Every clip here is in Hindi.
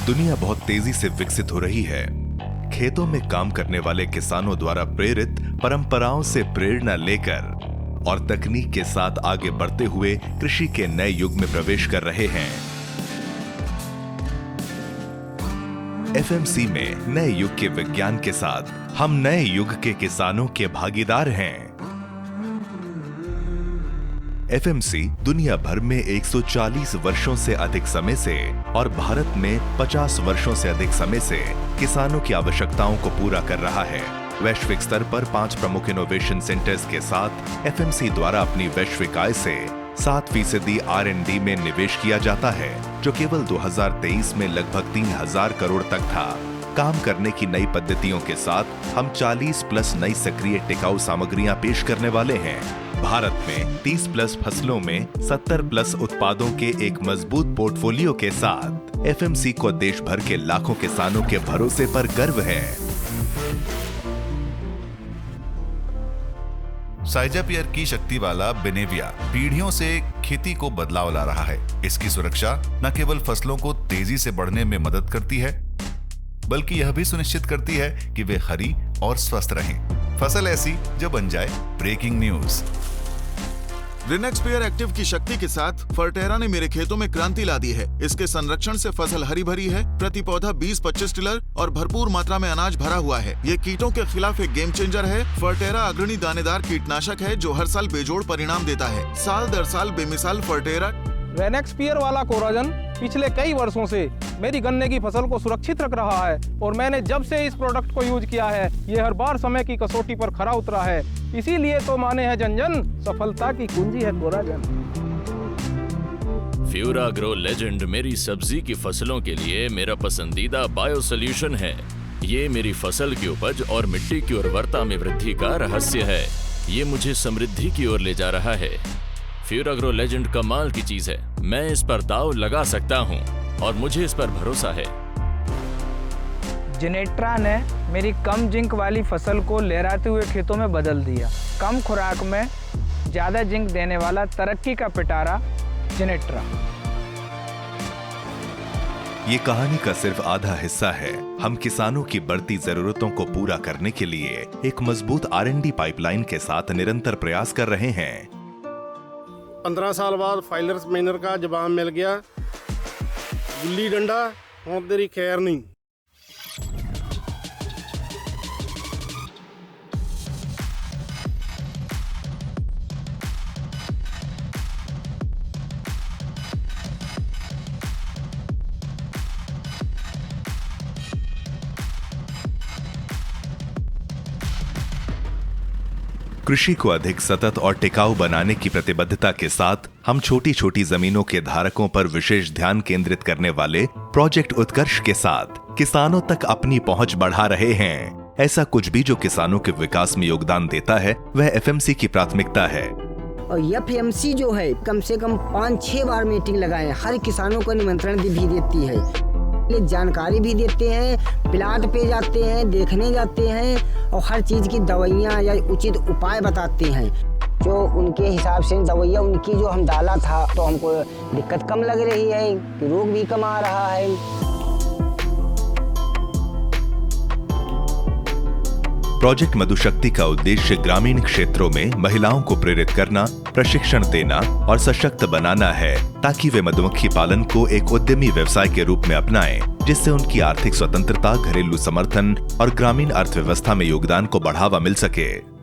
दुनिया बहुत तेजी से विकसित हो रही है। खेतों में काम करने वाले किसानों द्वारा प्रेरित परंपराओं से प्रेरणा लेकर और तकनीक के साथ आगे बढ़ते हुए कृषि के नए युग में प्रवेश कर रहे हैं। एफएमसी में नए युग के विज्ञान के साथ हम नए युग के किसानों के भागीदार हैं। एफएमसी दुनिया भर में 140 वर्षों से अधिक समय से और भारत में 50 वर्षों से अधिक समय से किसानों की आवश्यकताओं को पूरा कर रहा है। वैश्विक स्तर पर 5 प्रमुख इनोवेशन सेंटर्स के साथ एफएमसी द्वारा अपनी वैश्विक आय से 7% R&D में निवेश किया जाता है, जो केवल 2023 में लगभग 3,000 करोड़ तक था। काम करने की नई पद्धतियों के साथ हम 40+ नई सक्रिय टिकाऊ सामग्रियां पेश करने वाले हैं। भारत में 30+ फसलों में 70+ उत्पादों के एक मजबूत पोर्टफोलियो के साथ एफएमसी को देश भर के लाखों किसानों के भरोसे पर गर्व है। साइजापियर की शक्ति वाला बेनेविया पीढ़ियों से खेती को बदलाव ला रहा है। इसकी सुरक्षा न केवल फसलों को तेजी से बढ़ने में मदद करती है, बल्कि यह भी सुनिश्चित करती है कि वे हरी और स्वस्थ रहें। फसल ऐसी जो बन जाए ब्रेकिंग न्यूज। रिनेक्सपेयर एक्टिव की शक्ति के साथ फर्टेरा ने मेरे खेतों में क्रांति ला दी है। इसके संरक्षण से फसल हरी भरी है, प्रति पौधा 20-25 टिलर और भरपूर मात्रा में अनाज भरा हुआ है। ये कीटों के खिलाफ एक गेम चेंजर है। फर्टेरा अग्रणी दानेदार कीटनाशक है जो हर साल बेजोड़ परिणाम देता है। साल दर साल बेमिसाल फर्टेरा। रिनेक्सपेयर वाला कोराजन पिछले कई वर्षों से मेरी गन्ने की फसल को सुरक्षित रख रहा है और मैंने जब से इस प्रोडक्ट को यूज किया है ये हर बार समय की कसौटी पर खरा उतरा है। इसीलिए तो माने है जन जन, सफलता की कुंजी है कोराजन। फ्यूराग्रो लेजेंड मेरी सब्जी की फसलों के लिए मेरा पसंदीदा बायो सोल्यूशन है। ये मेरी फसल की उपज और मिट्टी की उर्वरता में वृद्धि का रहस्य है। ये मुझे समृद्धि की ओर ले जा रहा है। फ्यूराग्रो लेजेंड कमाल की चीज है। मैं इस पर दांव लगा सकता हूँ और मुझे इस पर भरोसा है। जेनेट्रा ने मेरी कम जिंक वाली फसल को लहराते हुए खेतों में बदल दिया। कम खुराक में ज्यादा जिंक देने वाला तरक्की का पिटारा जेनेट्रा। ये कहानी का सिर्फ आधा हिस्सा है। हम किसानों की बढ़ती जरूरतों को पूरा करने के लिए एक मजबूत R&D पाइपलाइन के साथ निरंतर प्रयास कर रहे हैं। 15 साल बाद फाइलर्स मैनर का जवाब मिल गया, गुल्ली डंडा और तेरी खैर नहीं। कृषि को अधिक सतत और टिकाऊ बनाने की प्रतिबद्धता के साथ हम छोटी छोटी जमीनों के धारकों पर विशेष ध्यान केंद्रित करने वाले प्रोजेक्ट उत्कर्ष के साथ किसानों तक अपनी पहुंच बढ़ा रहे हैं। ऐसा कुछ भी जो किसानों के विकास में योगदान देता है वह एफएमसी की प्राथमिकता है। और एफएमसी जो है कम से कम 5-6 बार मीटिंग लगाए, हर किसानों को निमंत्रण भी देती है, जानकारी भी देते हैं, प्लाट पे जाते हैं, देखने जाते हैं और हर चीज की दवाइयाँ या उचित उपाय बताते हैं। जो उनके हिसाब से दवाइयाँ उनकी जो हम डाला था तो हमको दिक्कत कम लग रही है, रोग भी कम आ रहा है। प्रोजेक्ट मधुशक्ति का उद्देश्य ग्रामीण क्षेत्रों में महिलाओं को प्रेरित करना, प्रशिक्षण देना और सशक्त बनाना है ताकि वे मधुमक्खी पालन को एक उद्यमी व्यवसाय के रूप में अपनाएं, जिससे उनकी आर्थिक स्वतंत्रता, घरेलू समर्थन और ग्रामीण अर्थव्यवस्था में योगदान को बढ़ावा मिल सके।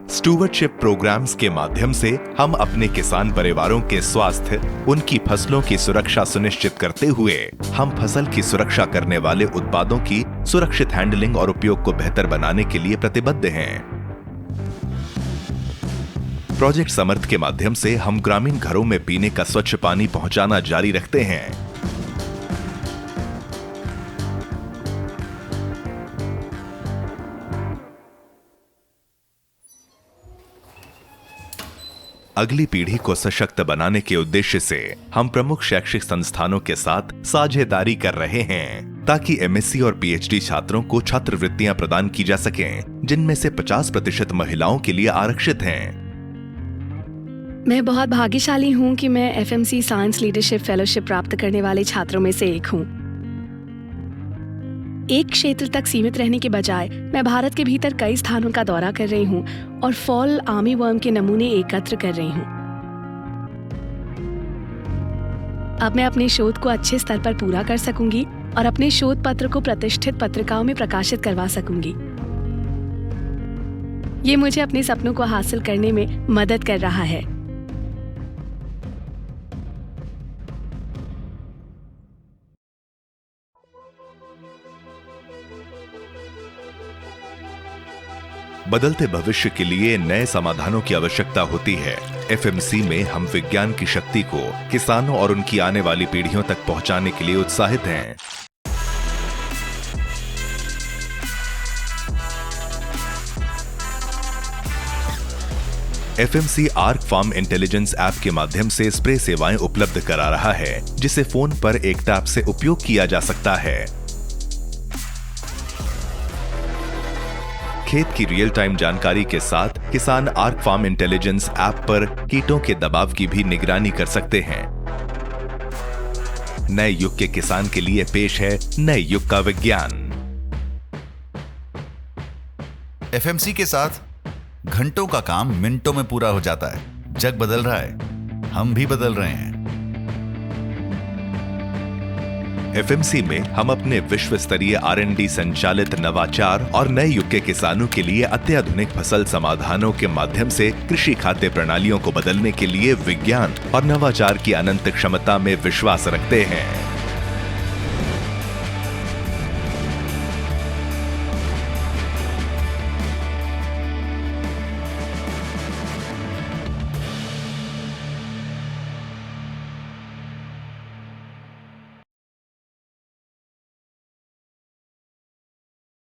स्टूवर्डशिप प्रोग्राम्स के माध्यम से हम अपने किसान परिवारों के स्वास्थ्य, उनकी फसलों की सुरक्षा सुनिश्चित करते हुए हम फसल की सुरक्षा करने वाले उत्पादों की सुरक्षित हैंडलिंग और उपयोग को बेहतर बनाने के लिए प्रतिबद्ध हैं। प्रोजेक्ट समर्थ के माध्यम से हम ग्रामीण घरों में पीने का स्वच्छ पानी पहुंचाना जारी रखते हैं। अगली पीढ़ी को सशक्त बनाने के उद्देश्य से हम प्रमुख शैक्षिक संस्थानों के साथ साझेदारी कर रहे हैं ताकि एमएससी और पीएचडी छात्रों को छात्रवृत्तियां प्रदान की जा सकें, जिनमें से 50% महिलाओं के लिए आरक्षित हैं। मैं बहुत भाग्यशाली हूँ कि मैं एफएमसी साइंस लीडरशिप फेलोशिप प्राप्त करने वाले छात्रों में से एक हूँ। एक क्षेत्र तक सीमित रहने के बजाय मैं भारत के भीतर कई स्थानों का दौरा कर रही हूँ और फॉल आर्मी वर्म के नमूने एकत्र कर रही हूँ। अब मैं अपने शोध को अच्छे स्तर पर पूरा कर सकूंगी और अपने शोध पत्र को प्रतिष्ठित पत्रिकाओं में प्रकाशित करवा सकूंगी। ये मुझे अपने सपनों को हासिल करने में मदद कर रहा है। बदलते भविष्य के लिए नए समाधानों की आवश्यकता होती है। एफएमसी में हम विज्ञान की शक्ति को किसानों और उनकी आने वाली पीढ़ियों तक पहुंचाने के लिए उत्साहित हैं। FMC Arc Farm Intelligence app के माध्यम से स्प्रे सेवाएं उपलब्ध करा रहा है, जिसे फोन पर एक टैप से उपयोग किया जा सकता है। खेत की रियल टाइम जानकारी के साथ किसान आर्क फार्म इंटेलिजेंस ऐप पर कीटों के दबाव की भी निगरानी कर सकते हैं। नए युग के किसान के लिए पेश है नए युग का विज्ञान। एफएमसी के साथ घंटों का काम मिनटों में पूरा हो जाता है। जग बदल रहा है, हम भी बदल रहे हैं। एफएमसी में हम अपने विश्व स्तरीय R&D संचालित नवाचार और नए युग के किसानों के लिए अत्याधुनिक फसल समाधानों के माध्यम से कृषि खाद्य प्रणालियों को बदलने के लिए विज्ञान और नवाचार की अनंत क्षमता में विश्वास रखते हैं।